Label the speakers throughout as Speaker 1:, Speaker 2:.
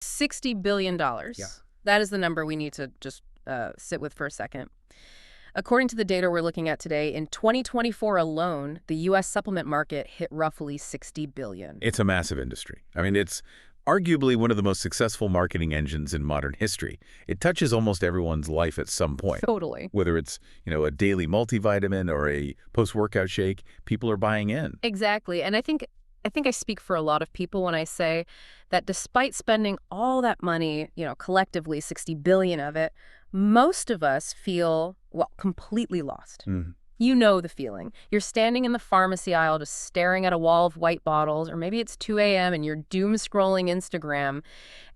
Speaker 1: $60 billion.
Speaker 2: Yeah.
Speaker 1: That is the number we need to just sit with for a second. According to the data we're looking at today, in 2024 alone, the U.S. supplement market hit roughly $60 billion.
Speaker 2: It's a massive industry. I mean, it's arguably one of the most successful marketing engines in modern history. It touches almost everyone's life at some point.
Speaker 1: Totally.
Speaker 2: Whether it's, a daily multivitamin or a post-workout shake, people are buying in.
Speaker 1: Exactly. And I think I speak for a lot of people when I say that despite spending all that money, collectively $60 billion of it, most of us feel, completely lost.
Speaker 2: Mm.
Speaker 1: You know the feeling. You're standing in the pharmacy aisle just staring at a wall of white bottles, or maybe it's 2 a.m. and you're doom scrolling Instagram,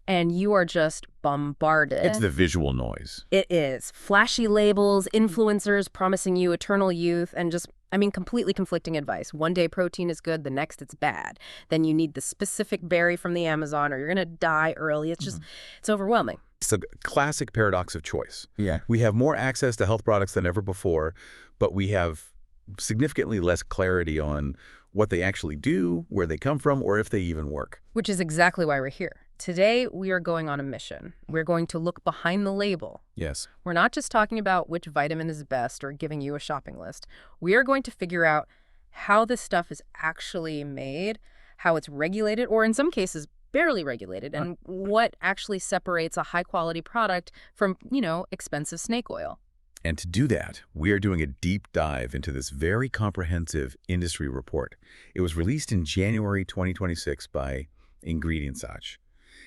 Speaker 1: and you are just bombarded.
Speaker 2: It's the visual noise.
Speaker 1: It is. Flashy labels, influencers promising you eternal youth, and just, completely conflicting advice. One day protein is good, the next it's bad. Then you need the specific berry from the Amazon or you're going to die early. It's just, It's overwhelming.
Speaker 2: It's a classic paradox of choice.
Speaker 3: Yeah.
Speaker 2: We have more access to health products than ever before, but we have significantly less clarity on what they actually do, where they come from, or if they even work.
Speaker 1: Which is exactly why we're here. Today, we are going on a mission. We're going to look behind the label.
Speaker 2: Yes.
Speaker 1: We're not just talking about which vitamin is best or giving you a shopping list. We are going to figure out how this stuff is actually made, how it's regulated, or in some cases, barely regulated, and what actually separates a high-quality product from, expensive snake oil.
Speaker 2: And to do that, we are doing a deep dive into this very comprehensive industry report. It was released in January 2026 by Ingredientsage.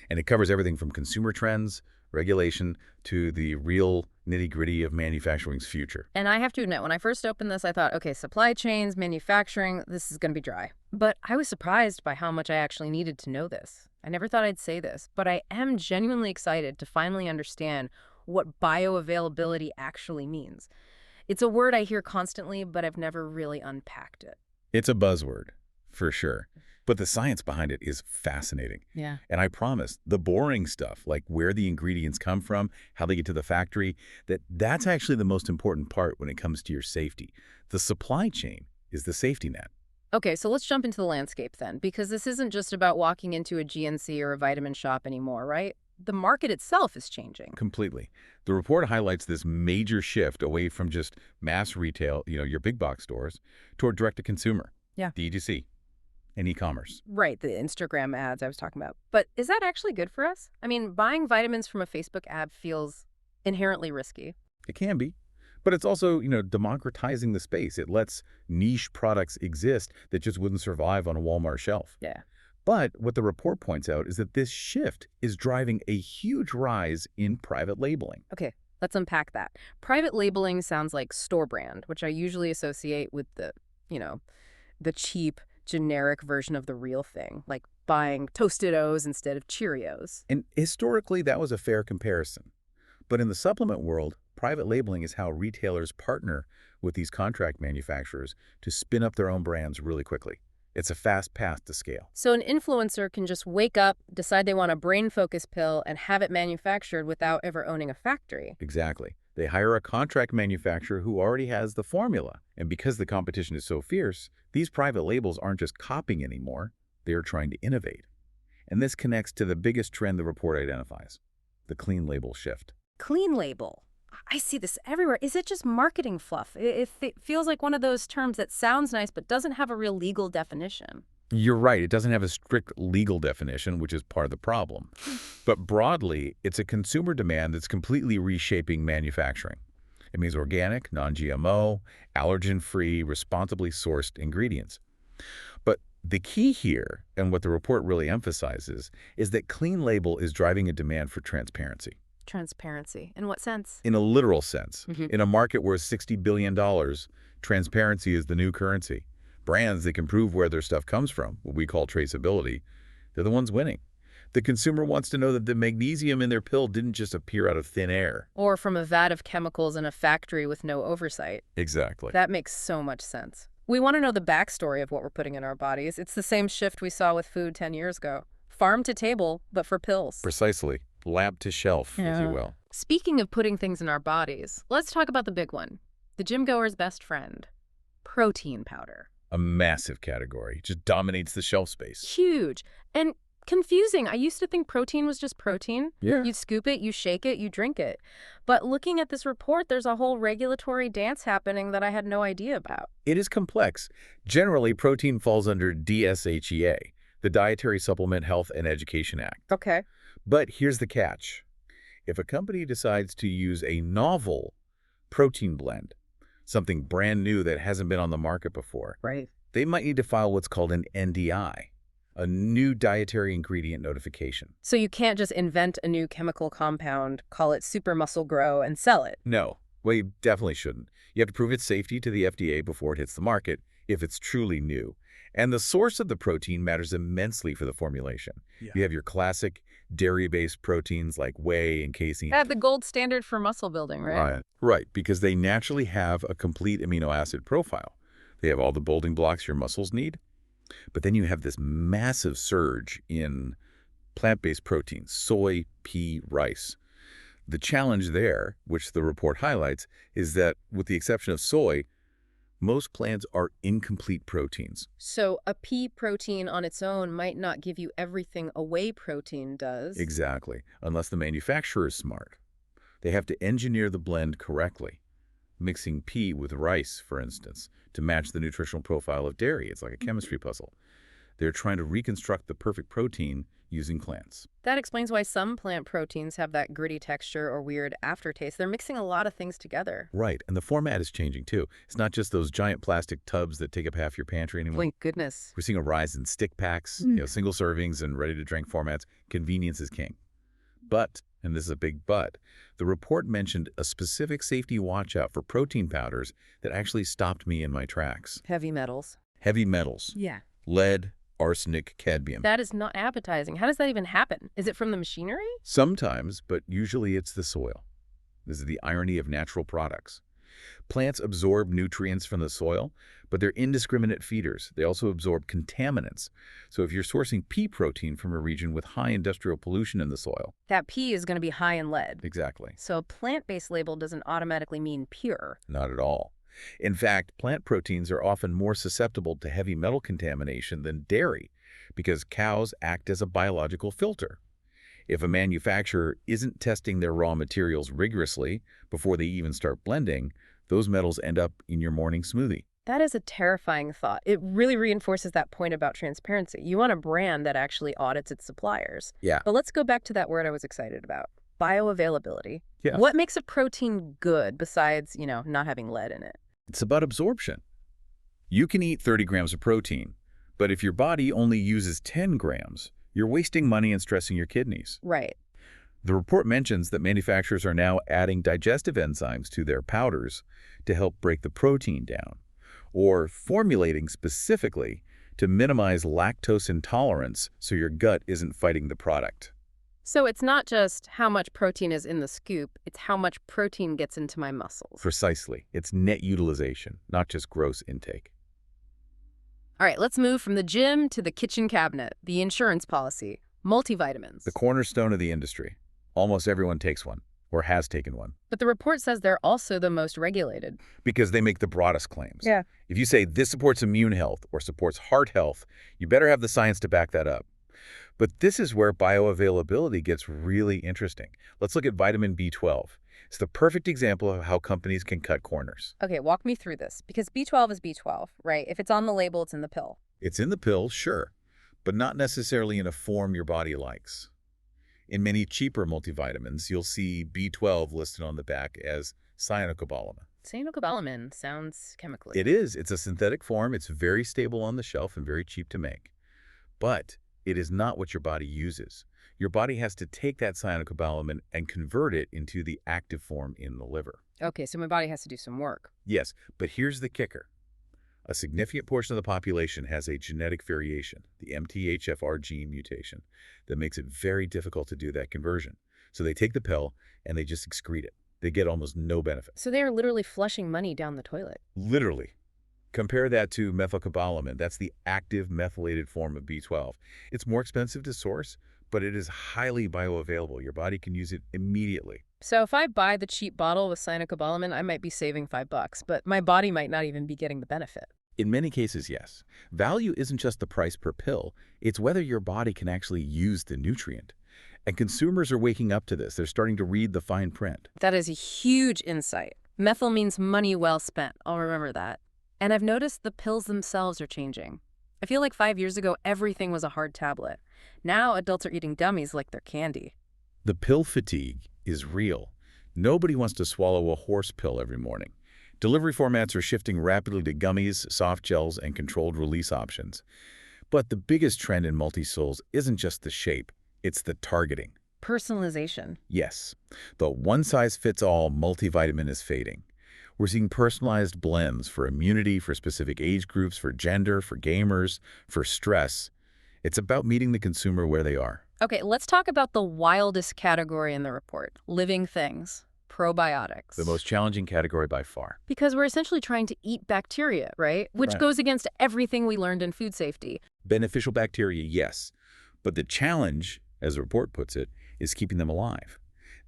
Speaker 2: And it covers everything from consumer trends, regulation, to the real nitty-gritty of manufacturing's future.
Speaker 1: And I have to admit, when I first opened this, I thought, okay, supply chains, manufacturing, this is going to be dry. But I was surprised by how much I actually needed to know this. I never thought I'd say this, but I am genuinely excited to finally understand what bioavailability actually means. It's a word I hear constantly, but I've never really unpacked it.
Speaker 2: It's a buzzword, for sure. But the science behind it is fascinating.
Speaker 1: Yeah.
Speaker 2: And I promise, the boring stuff, like where the ingredients come from, how they get to the factory, that's actually the most important part when it comes to your safety. The supply chain is the safety net.
Speaker 1: Okay, so let's jump into the landscape then, because this isn't just about walking into a GNC or a vitamin shop anymore, right? The market itself is changing.
Speaker 2: Completely. The report highlights this major shift away from just mass retail, your big box stores, toward direct-to-consumer, D2C, and e-commerce.
Speaker 1: Right, the Instagram ads I was talking about. But is that actually good for us? Buying vitamins from a Facebook ad feels inherently risky.
Speaker 2: It can be. But it's also, democratizing the space. It lets niche products exist that just wouldn't survive on a Walmart shelf.
Speaker 1: Yeah.
Speaker 2: But what the report points out is that this shift is driving a huge rise in private labeling.
Speaker 1: Okay, let's unpack that. Private labeling sounds like store brand, which I usually associate with the cheap, generic version of the real thing, like buying Toasted O's instead of Cheerios.
Speaker 2: And historically, that was a fair comparison. But in the supplement world, private labeling is how retailers partner with these contract manufacturers to spin up their own brands really quickly. It's a fast path to scale.
Speaker 1: So an influencer can just wake up, decide they want a brain-focused pill, and have it manufactured without ever owning a factory.
Speaker 2: Exactly. They hire a contract manufacturer who already has the formula. And because the competition is so fierce, these private labels aren't just copying anymore, they are trying to innovate. And this connects to the biggest trend the report identifies, the clean label shift.
Speaker 1: Clean label. I see this everywhere. Is it just marketing fluff? It feels like one of those terms that sounds nice but doesn't have a real legal definition.
Speaker 2: You're right. It doesn't have a strict legal definition, which is part of the problem. But broadly, it's a consumer demand that's completely reshaping manufacturing. It means organic, non-GMO, allergen-free, responsibly sourced ingredients. But the key here, and what the report really emphasizes, is that clean label is driving a demand for transparency.
Speaker 1: Transparency. In what sense?
Speaker 2: In a literal sense.
Speaker 1: Mm-hmm.
Speaker 2: In a market worth $60 billion, transparency is the new currency. Brands that can prove where their stuff comes from, what we call traceability, they're the ones winning. The consumer wants to know that the magnesium in their pill didn't just appear out of thin air.
Speaker 1: Or from a vat of chemicals in a factory with no oversight.
Speaker 2: Exactly.
Speaker 1: That makes so much sense. We want to know the backstory of what we're putting in our bodies. It's the same shift we saw with food 10 years ago. Farm to table, but for pills.
Speaker 2: Precisely. Lab to shelf, if you will.
Speaker 1: Speaking of putting things in our bodies, let's talk about the big one. The gym goer's best friend. Protein powder.
Speaker 2: A massive category. Just dominates the shelf space.
Speaker 1: Huge. And confusing. I used to think protein was just protein.
Speaker 2: Yeah.
Speaker 1: You scoop it, you shake it, you drink it. But looking at this report, there's a whole regulatory dance happening that I had no idea about.
Speaker 2: It is complex. Generally, protein falls under DSHEA, the Dietary Supplement Health and Education Act.
Speaker 1: Okay.
Speaker 2: But here's the catch. If a company decides to use a novel protein blend, something brand new that hasn't been on the market before,
Speaker 1: Right.
Speaker 2: they might need to file what's called an NDI, a new dietary ingredient notification.
Speaker 1: So you can't just invent a new chemical compound, call it super muscle grow, and sell it.
Speaker 2: No, well, you definitely shouldn't. You have to prove its safety to the FDA before it hits the market, if it's truly new. And the source of the protein matters immensely for the formulation.
Speaker 3: Yeah.
Speaker 2: You have your classic dairy-based proteins like whey and casein.
Speaker 1: The gold standard for muscle building, right?
Speaker 2: Right, because they naturally have a complete amino acid profile. They have all the building blocks your muscles need. But then you have this massive surge in plant-based proteins, soy, pea, rice. The challenge there, which the report highlights, is that with the exception of soy, most plants are incomplete proteins.
Speaker 1: So a pea protein on its own might not give you everything a whey protein does.
Speaker 2: Exactly, unless the manufacturer is smart. They have to engineer the blend correctly, mixing pea with rice, for instance, to match the nutritional profile of dairy. It's like a chemistry puzzle. They're trying to reconstruct the perfect protein using plants.
Speaker 1: That explains why some plant proteins have that gritty texture or weird aftertaste. They're mixing a lot of things together.
Speaker 2: Right, and the format is changing too. It's not just those giant plastic tubs that take up half your pantry anymore.
Speaker 1: Thank goodness.
Speaker 2: We're seeing a rise in stick packs, single servings and ready-to-drink formats. Convenience is king. But, and this is a big but, the report mentioned a specific safety watch-out for protein powders that actually stopped me in my tracks.
Speaker 1: Heavy metals.
Speaker 2: Heavy metals.
Speaker 1: Yeah.
Speaker 2: Lead, arsenic, cadmium.
Speaker 1: That is not appetizing. How does that even happen? Is it from the machinery?
Speaker 2: Sometimes, but usually it's the soil. This is the irony of natural products. Plants absorb nutrients from the soil, but they're indiscriminate feeders. They also absorb contaminants. So if you're sourcing pea protein from a region with high industrial pollution in the soil.
Speaker 1: That pea is going to be high in lead.
Speaker 2: Exactly.
Speaker 1: So a plant-based label doesn't automatically mean pure.
Speaker 2: Not at all. In fact, plant proteins are often more susceptible to heavy metal contamination than dairy because cows act as a biological filter. If a manufacturer isn't testing their raw materials rigorously before they even start blending, those metals end up in your morning smoothie.
Speaker 1: That is a terrifying thought. It really reinforces that point about transparency. You want a brand that actually audits its suppliers.
Speaker 2: Yeah.
Speaker 1: But let's go back to that word I was excited about. Bioavailability.
Speaker 2: Yeah.
Speaker 1: What makes a protein good besides, not having lead in it?
Speaker 2: It's about absorption. You can eat 30 grams of protein, but if your body only uses 10 grams, you're wasting money and stressing your kidneys.
Speaker 1: Right.
Speaker 2: The report mentions that manufacturers are now adding digestive enzymes to their powders to help break the protein down, or formulating specifically to minimize lactose intolerance so your gut isn't fighting the product.
Speaker 1: So it's not just how much protein is in the scoop, it's how much protein gets into my muscles.
Speaker 2: Precisely. It's net utilization, not just gross intake.
Speaker 1: All right, let's move from the gym to the kitchen cabinet, the insurance policy, multivitamins.
Speaker 2: The cornerstone of the industry. Almost everyone takes one, or has taken one.
Speaker 1: But the report says they're also the most regulated.
Speaker 2: Because they make the broadest claims.
Speaker 1: Yeah.
Speaker 2: If you say this supports immune health or supports heart health, you better have the science to back that up. But this is where bioavailability gets really interesting. Let's look at vitamin B12. It's the perfect example of how companies can cut corners.
Speaker 1: Okay, walk me through this. Because B12 is B12, right? If it's on the label, it's in the pill.
Speaker 2: It's in the pill, sure, but not necessarily in a form your body likes. In many cheaper multivitamins, you'll see B12 listed on the back as cyanocobalamin.
Speaker 1: Cyanocobalamin sounds chemically.
Speaker 2: It is. It's a synthetic form. It's very stable on the shelf and very cheap to make. But it is not what your body uses. Your body has to take that cyanocobalamin and convert it into the active form in the liver.
Speaker 1: Okay, so my body has to do some work.
Speaker 2: Yes, but here's the kicker. A significant portion of the population has a genetic variation, the MTHFR gene mutation, that makes it very difficult to do that conversion. So they take the pill and they just excrete it. They get almost no benefit.
Speaker 1: So they are literally flushing money down the toilet.
Speaker 2: Literally. Compare that to methylcobalamin. That's the active methylated form of B12. It's more expensive to source, but it is highly bioavailable. Your body can use it immediately.
Speaker 1: So if I buy the cheap bottle with cyanocobalamin, I might be saving $5, but my body might not even be getting the benefit.
Speaker 2: In many cases, yes. Value isn't just the price per pill, it's whether your body can actually use the nutrient. And consumers are waking up to this. They're starting to read the fine print.
Speaker 1: That is a huge insight. Methyl means money well spent. I'll remember that. And I've noticed the pills themselves are changing. I feel like 5 years ago, everything was a hard tablet. Now adults are eating dummies like they're candy.
Speaker 2: The pill fatigue is real. Nobody wants to swallow a horse pill every morning. Delivery formats are shifting rapidly to gummies, soft gels, and controlled release options. But the biggest trend in multi-sols isn't just the shape, it's the targeting.
Speaker 1: Personalization.
Speaker 2: Yes, the one-size-fits-all multivitamin is fading. We're seeing personalized blends for immunity, for specific age groups, for gender, for gamers, for stress. It's about meeting the consumer where they are.
Speaker 1: Okay, let's talk about the wildest category in the report, living things, probiotics.
Speaker 2: The most challenging category by far.
Speaker 1: Because we're essentially trying to eat bacteria, right? Which
Speaker 2: Right.
Speaker 1: goes against everything we learned in food safety.
Speaker 2: Beneficial bacteria, yes. But the challenge, as the report puts it, is keeping them alive.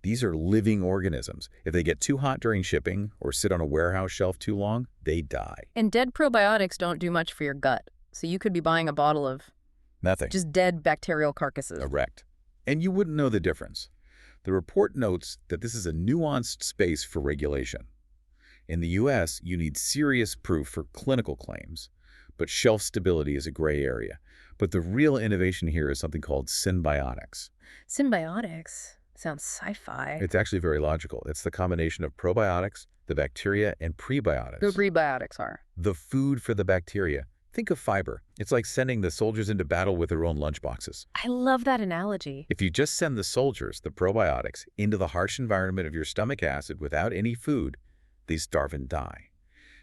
Speaker 2: These are living organisms. If they get too hot during shipping or sit on a warehouse shelf too long, they die.
Speaker 1: And dead probiotics don't do much for your gut. So you could be buying a bottle of
Speaker 2: Nothing.
Speaker 1: just dead bacterial carcasses.
Speaker 2: Correct. And you wouldn't know the difference. The report notes that this is a nuanced space for regulation. In the U.S., you need serious proof for clinical claims, but shelf stability is a gray area. But the real innovation here is something called symbiotics.
Speaker 1: Symbiotics? Sounds sci-fi.
Speaker 2: It's actually very logical. It's the combination of probiotics, the bacteria, and prebiotics.
Speaker 1: The prebiotics are.
Speaker 2: The food for the bacteria. Think of fiber. It's like sending the soldiers into battle with their own lunchboxes.
Speaker 1: I love that analogy.
Speaker 2: If you just send the soldiers, the probiotics, into the harsh environment of your stomach acid without any food, they starve and die.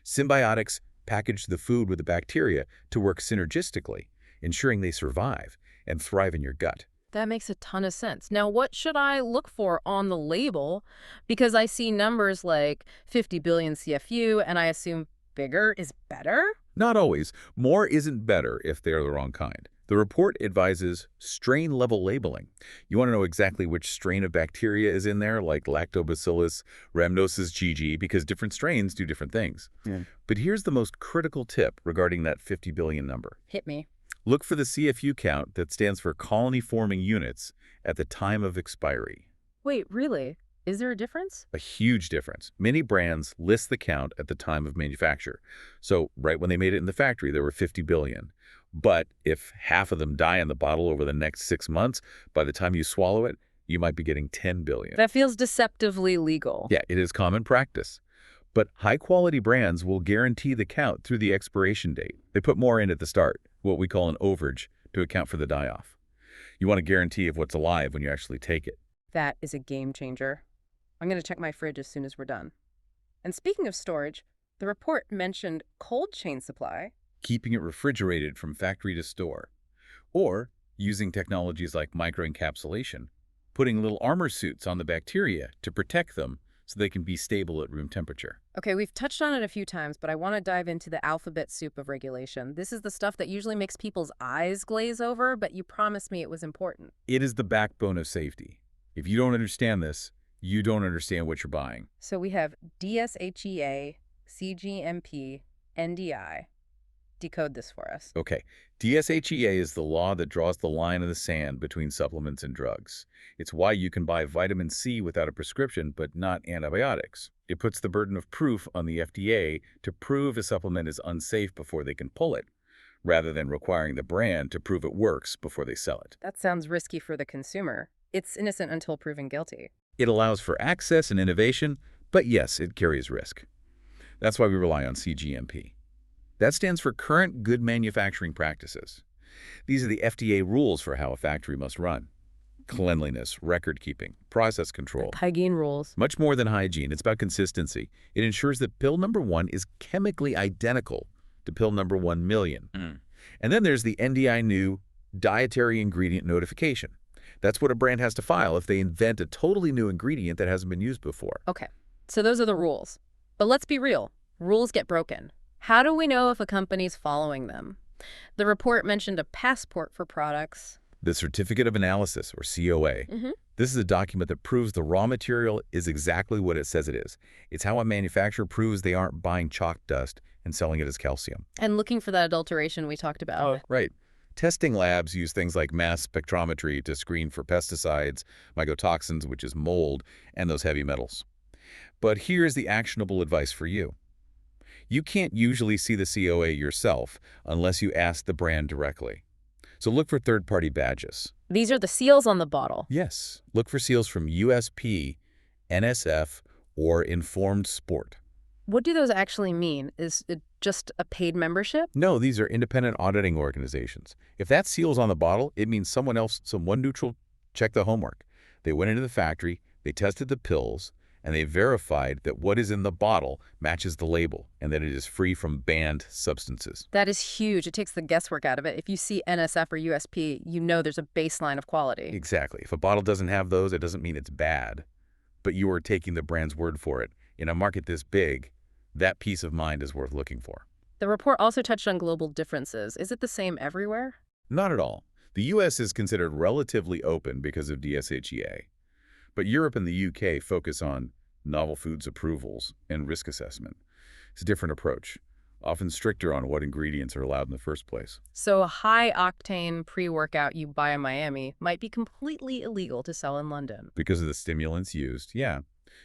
Speaker 2: Symbiotics package the food with the bacteria to work synergistically, ensuring they survive and thrive in your gut.
Speaker 1: That makes a ton of sense. Now, what should I look for on the label? Because I see numbers like 50 billion CFU, and I assume bigger is better?
Speaker 2: Not always. More isn't better if they are the wrong kind. The report advises strain-level labeling. You want to know exactly which strain of bacteria is in there, like Lactobacillus rhamnosus GG, because different strains do different things.
Speaker 1: Yeah.
Speaker 2: But here's the most critical tip regarding that 50 billion number.
Speaker 1: Hit me.
Speaker 2: Look for the CFU count that stands for colony-forming units at the time of expiry.
Speaker 1: Wait, really? Is there a difference?
Speaker 2: A huge difference. Many brands list the count at the time of manufacture. So right when they made it in the factory, there were 50 billion. But if half of them die in the bottle over the next 6 months, by the time you swallow it, you might be getting 10 billion.
Speaker 1: That feels deceptively legal.
Speaker 2: Yeah, it is common practice. But high-quality brands will guarantee the count through the expiration date. They put more in at the start, what we call an overage, to account for the die-off. You want a guarantee of what's alive when you actually take it.
Speaker 1: That is a game changer. I'm going to check my fridge as soon as we're done. And speaking of storage, the report mentioned cold chain supply.
Speaker 2: Keeping it refrigerated from factory to store. Or using technologies like microencapsulation, putting little armor suits on the bacteria to protect them so they can be stable at room temperature.
Speaker 1: Okay, we've touched on it a few times, but I want to dive into the alphabet soup of regulation. This is the stuff that usually makes people's eyes glaze over, but you promised me it was important.
Speaker 2: It is the backbone of safety. If you don't understand this, you don't understand what you're buying.
Speaker 1: So we have DSHEA, CGMP, NDI. Decode this for us.
Speaker 2: Okay, DSHEA is the law that draws the line in the sand between supplements and drugs. It's why you can buy vitamin C without a prescription, but not antibiotics. It puts the burden of proof on the FDA to prove a supplement is unsafe before they can pull it, rather than requiring the brand to prove it works before they sell it.
Speaker 1: That sounds risky for the consumer. It's innocent until proven guilty.
Speaker 2: It allows for access and innovation, but yes, it carries risk. That's why we rely on CGMP. That stands for Current Good Manufacturing Practices. These are the FDA rules for how a factory must run. Cleanliness, record-keeping, process control.
Speaker 1: Hygiene rules.
Speaker 2: Much more than hygiene, it's about consistency. It ensures that pill number 1 is chemically identical to pill number 1 million. And then there's the NDI new dietary ingredient notification. That's what a brand has to file if they invent a totally new ingredient that hasn't been used before.
Speaker 1: Okay, so those are the rules. But let's be real. Rules get broken. How do we know if a company's following them? The report mentioned a passport for products.
Speaker 2: The Certificate of Analysis, or COA. This is a document that proves the raw material is exactly what it says it is. It's how a manufacturer proves they aren't buying chalk dust and selling it as calcium.
Speaker 1: And looking for that adulteration we talked about.
Speaker 2: Oh, right. Testing labs use things like mass spectrometry to screen for pesticides, mycotoxins, which is mold, and those heavy metals. But here's the actionable advice for you. You can't usually see the COA yourself unless you ask the brand directly. So look for third-party badges.
Speaker 1: These are the seals on the bottle.
Speaker 2: Yes, look for seals from USP, NSF, or Informed Sport.
Speaker 1: What do those actually mean? Is it just a paid membership?
Speaker 2: No, these are independent auditing organizations. If that seal's on the bottle, it means someone neutral checked the homework. They went into the factory, they tested the pills, and they verified that what is in the bottle matches the label and that it is free from banned substances.
Speaker 1: That is huge. It takes the guesswork out of it. If you see NSF or USP, you know there's a baseline of quality.
Speaker 2: Exactly. If a bottle doesn't have those, it doesn't mean it's bad. But you are taking the brand's word for it. In a market this big, that peace of mind is worth looking for.
Speaker 1: The report also touched on global differences. Is it the same everywhere?
Speaker 2: Not at all. The U.S. is considered relatively open because of DSHEA. But Europe and the UK focus on novel foods approvals and risk assessment. It's a different approach, often stricter on what ingredients are allowed in the first place.
Speaker 1: So a high-octane pre-workout you buy in Miami might be completely illegal to sell in London.
Speaker 2: Because of the stimulants used, yeah.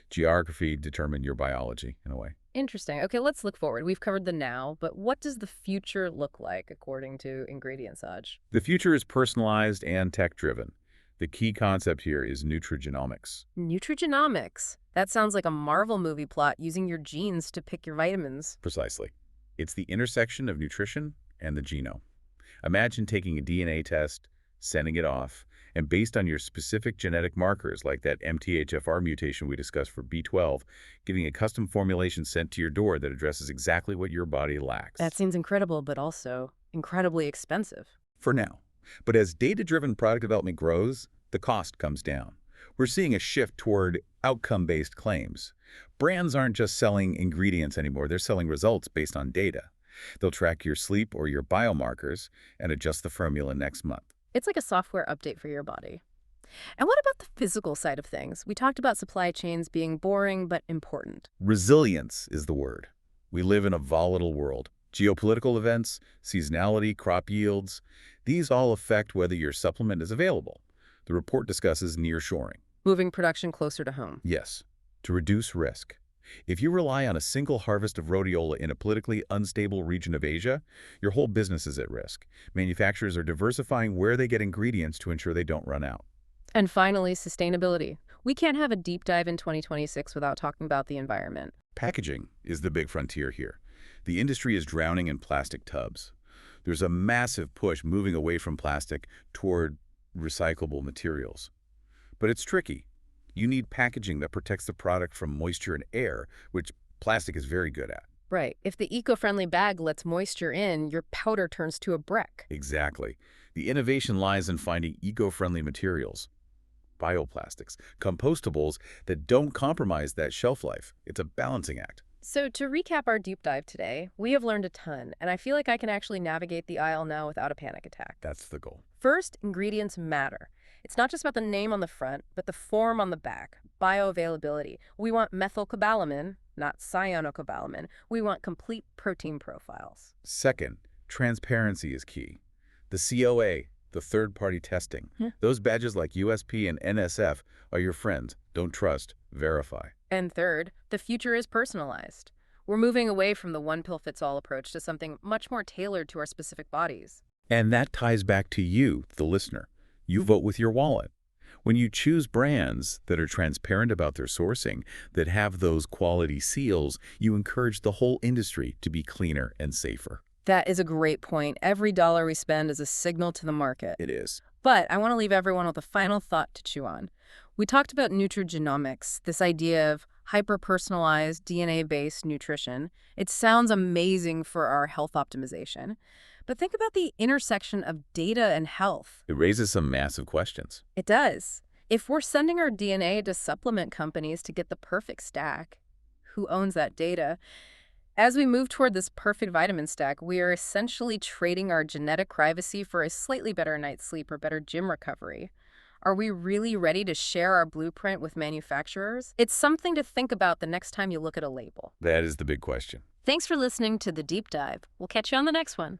Speaker 2: Geography determined your biology, in a way.
Speaker 1: Interesting. Okay, let's look forward. We've covered the now, but what does the future look like according to Ingredientsage?
Speaker 2: The future is personalized and tech-driven. The key concept here is nutrigenomics.
Speaker 1: Nutrigenomics. That sounds like a Marvel movie plot using your genes to pick your vitamins.
Speaker 2: Precisely. It's the intersection of nutrition and the genome. Imagine taking a DNA test, sending it off, and based on your specific genetic markers, like that MTHFR mutation we discussed for B12, getting a custom formulation sent to your door that addresses exactly what your body lacks.
Speaker 1: That seems incredible, but also incredibly expensive.
Speaker 2: For now. But as data-driven product development grows, the cost comes down. We're seeing a shift toward outcome-based claims. Brands aren't just selling ingredients anymore, they're selling results based on data. They'll track your sleep or your biomarkers and adjust the formula next month.
Speaker 1: It's like a software update for your body. And what about the physical side of things? We talked about supply chains being boring but important.
Speaker 2: Resilience is the word. We live in a volatile world. Geopolitical events, seasonality, crop yields, these all affect whether your supplement is available. The report discusses nearshoring.
Speaker 1: Moving production closer to home.
Speaker 2: Yes, to reduce risk. If you rely on a single harvest of rhodiola in a politically unstable region of Asia, your whole business is at risk. Manufacturers are diversifying where they get ingredients to ensure they don't run out.
Speaker 1: And finally, sustainability. We can't have a deep dive in 2026 without talking about the environment.
Speaker 2: Packaging is the big frontier here. The industry is drowning in plastic tubs. There's a massive push moving away from plastic toward recyclable materials. But it's tricky. You need packaging that protects the product from moisture and air, which plastic is very good at.
Speaker 1: Right. If the eco-friendly bag lets moisture in, your powder turns to a brick.
Speaker 2: Exactly. The innovation lies in finding eco-friendly materials, bioplastics, compostables that don't compromise that shelf life. It's a balancing act.
Speaker 1: So to recap our deep dive today, we have learned a ton, and I feel like I can actually navigate the aisle now without a panic attack.
Speaker 2: That's the goal.
Speaker 1: First, ingredients matter. It's not just about the name on the front, but the form on the back, bioavailability. We want methylcobalamin, not cyanocobalamin. We want complete protein profiles.
Speaker 2: Second, transparency is key. The COA, the third-party testing. Those badges like USP and NSF are your friends. Don't trust, verify.
Speaker 1: And third, the future is personalized. We're moving away from the one-pill-fits-all approach to something much more tailored to our specific bodies.
Speaker 2: And that ties back to you, the listener. You vote with your wallet. When you choose brands that are transparent about their sourcing, that have those quality seals, you encourage the whole industry to be cleaner and safer.
Speaker 1: That is a great point. Every dollar we spend is a signal to the market.
Speaker 2: It is.
Speaker 1: But I want to leave everyone with a final thought to chew on. We talked about nutrigenomics, this idea of hyper-personalized, DNA-based nutrition. It sounds amazing for our health optimization. But think about the intersection of data and health.
Speaker 2: It raises some massive questions.
Speaker 1: It does. If we're sending our DNA to supplement companies to get the perfect stack, who owns that data? As we move toward this perfect vitamin stack, we are essentially trading our genetic privacy for a slightly better night's sleep or better gym recovery. Are we really ready to share our blueprint with manufacturers? It's something to think about the next time you look at a label.
Speaker 2: That is the big question.
Speaker 1: Thanks for listening to The Deep Dive. We'll catch you on the next one.